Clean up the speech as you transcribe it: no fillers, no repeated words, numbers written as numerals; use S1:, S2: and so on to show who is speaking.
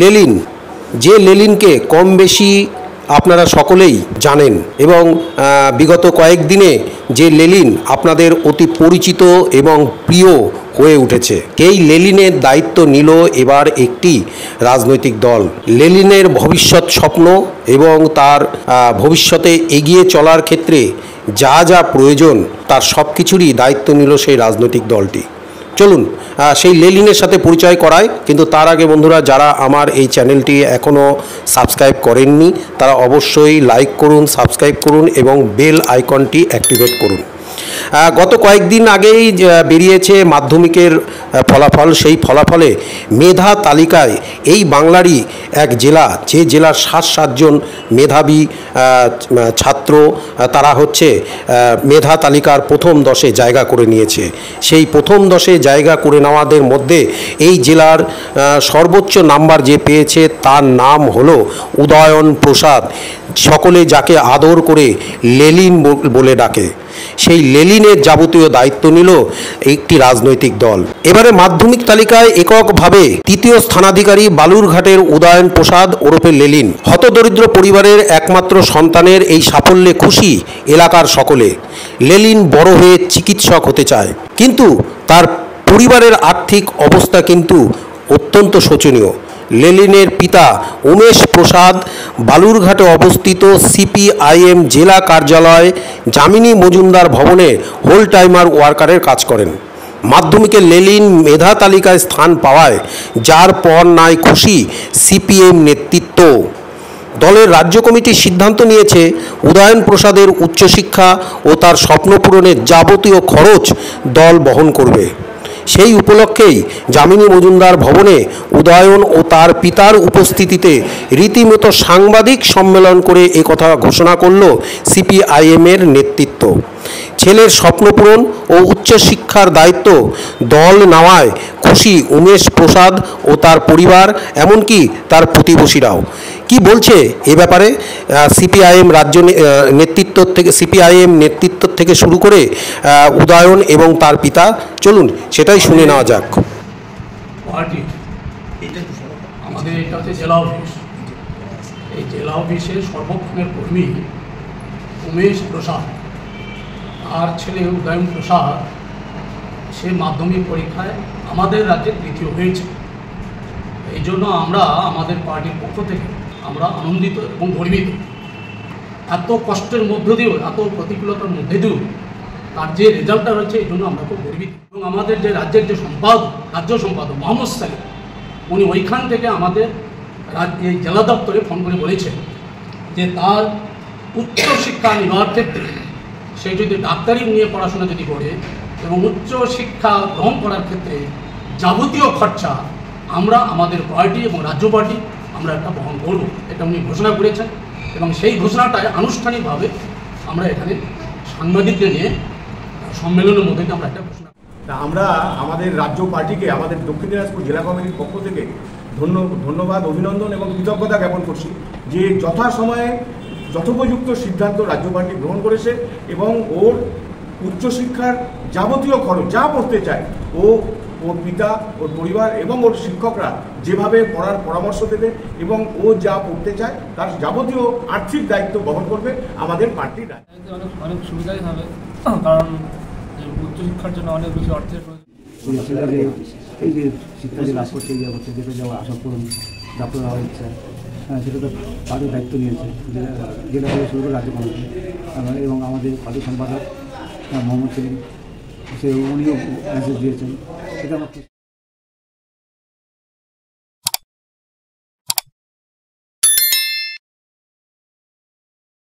S1: Lenin, যে লেনিনকে কম বেশি আপনারা সকলেই জানেন এবং বিগত কয়েকদিনে যে লেনিন আপনাদের অতি পরিচিত এবং প্রিয় হয়ে উঠেছে, এই লেনিনের দায়িত্ব নিল এবার একটি রাজনৈতিক দল। লেনিনের ভবিষ্যৎ স্বপ্ন এবং তার ভবিষ্যতে এগিয়ে চলার ক্ষেত্রে যা যা প্রয়োজন তার সব কিছুরই দায়িত্ব নিল সেই রাজনৈতিক দলটি। চলুন সেই লেনিনের সাথে পরিচয় করায়, কিন্তু তার আগে বন্ধুরা, যারা আমার এই চ্যানেলটি এখনও সাবস্ক্রাইব করেননি তারা অবশ্যই লাইক করুন, সাবস্ক্রাইব করুন এবং বেল আইকনটি অ্যাক্টিভেট করুন। গত কয়েকদিন আগেই বেরিয়েছে মাধ্যমিকের ফলাফল। সেই ফলাফলে মেধা তালিকায় এই বাংলারই এক জেলা, যে জেলার 7 জন মেধাবী ছাত্র তারা হচ্ছে মেধা তালিকার প্রথম 10-এ জায়গা করে নিয়েছে। সেই প্রথম 10-এ জায়গা করে নেওয়াদের মধ্যে এই জেলার সর্বোচ্চ নাম্বার যে পেয়েছে তার নাম হলো উদয়ন প্রসাদ, সকলে যাকে আদর করে লেনিন বলে ডাকে। সেই লেনিনের যাবতীয় দায়িত্ব নিল একটি রাজনৈতিক দল। এবারে মাধ্যমিক তালিকায় এককভাবে 3য় স্থানাধিকারী বালুরঘাটের উদয়ন প্রসাদ ওরফে লেনিন। হতদরিদ্র পরিবারের একমাত্র সন্তানের এই সাফল্যে খুশি এলাকার সকলে। লেনিন বড় হয়ে চিকিৎসক হতে চায়, কিন্তু তার পরিবারের আর্থিক অবস্থা কিন্তু অত্যন্ত শোচনীয়। লেনিনের পিতা উমেশ প্রসাদ বালুরঘাটে অবস্থিত সিপিআইএম জেলা কার্যালয় যামিনী মজুমদার ভবনে হোল টাইমার ওয়ার্কারের কাজ করেন। মাধ্যমিকে লেনিন মেধা তালিকায় স্থান পাওয়ায় যার পর নাই খুশি সিপিএম নেতৃত্ব। দলের রাজ্য কমিটি সিদ্ধান্ত নিয়েছে উদয়ন প্রসাদের উচ্চশিক্ষা ও তার স্বপ্ন পূরণের যাবতীয় খরচ দল বহন করবে। সেই উপলক্ষেই যামিনী মজুমদার ভবনে উদয়ন ও তার পিতার উপস্থিতিতে রীতিমতো সাংবাদিক সম্মেলন করে একথা ঘোষণা করল সিপিআইএমের নেতৃত্ব। ছেলের স্বপ্নপূরণ ও উচ্চশিক্ষার দায়িত্ব দল নেওয়ায় খুশি উমেশ প্রসাদ ও তার পরিবার, এমনকি তার প্রতিবেশীরাও। কি বলছে এ ব্যাপারে সিপিআইএম রাজ্য নেতৃত্ব থেকে, সিপিআইএম নেতৃত্ব থেকে শুরু করে উদয়ন এবং তার পিতা, চলুন সেটাই শুনে নেওয়া যাক।
S2: আমাদের এটা হচ্ছে জেলা অফিস। এই জেলা অফিসের সর্বক্ষণের কর্মী উমেশ প্রসাদ, আর ছেলে উদয়ন প্রসাদ, সে মাধ্যমিক পরীক্ষায় আমাদের রাজ্যে 3য় হয়েছে। এই জন্য আমরা আমাদের পার্টির পক্ষ থেকে আমরা আনন্দিত এবং গর্বিত। এত কষ্টের মধ্য দিয়েও, এত প্রতিকূলতার মধ্যে দিয়েও তার যে রেজাল্টটা রয়েছে এই জন্য আমরা খুব গর্বিত। এবং আমাদের যে রাজ্যের যে রাজ্য সম্পাদক মোহাম্মদ সালিম, উনি ওইখান থেকে আমাদের এই জেলা দপ্তরে ফোন করে বলেছেন যে তার উচ্চশিক্ষা নেওয়ার ক্ষেত্রে সে যদি ডাক্তারি নিয়ে পড়াশোনা যদি করে এবং উচ্চশিক্ষা গ্রহণ করার ক্ষেত্রে যাবতীয় খরচা আমরা আমাদের পার্টি এবং রাজ্য পার্টি আমরা একটা বহন করব, এটা উনি ঘোষণা করেছেন। এবং সেই ঘোষণাটায় আনুষ্ঠানিকভাবে আমরা এখানে সাংবাদিকদের নিয়ে সম্মেলনের মধ্যে আমরা একটা ঘোষণা।
S3: আমরা আমাদের রাজ্য পার্টিকে আমাদের দক্ষিণ দিনাজপুর জেলা কমিটির পক্ষ থেকে ধন্যবাদ, অভিনন্দন এবং কৃতজ্ঞতা জ্ঞাপন করছি যে যথাসময়ে যথোপযুক্ত সিদ্ধান্ত রাজ্য পার্টি গ্রহণ করেছে এবং ওর উচ্চশিক্ষার যাবতীয় খরচ যা পড়তে চায় ওর পিতা, ওর পরিবার এবং ওর শিক্ষকরা যেভাবে পড়ার পরামর্শ দেবে এবং ও যা পড়তে চায় তার যাবতীয় আর্থিক দায়িত্ব বহন করবে আমাদের পার্টিরা।
S4: অনেক সুবিধাই হবে, কারণ উচ্চশিক্ষার জন্য অনেক বেশি অর্থের প্রয়োজন।
S5: এই যে শিক্ষা যে লাভ করছে, ইয়ে করছে, যেটা যাওয়া আশা করুন ডাক্তার হওয়ার ইচ্ছা, হ্যাঁ, সেটা তো পার্টির দায়িত্ব নিয়েছে জেলা থেকে শুরু করে রাজ্য কমিটি এবং আমাদের পার্টি সম্পাদক মোহাম্মদ সেলিম, উনিও মেসেজ দিয়েছেন, সেটা আমার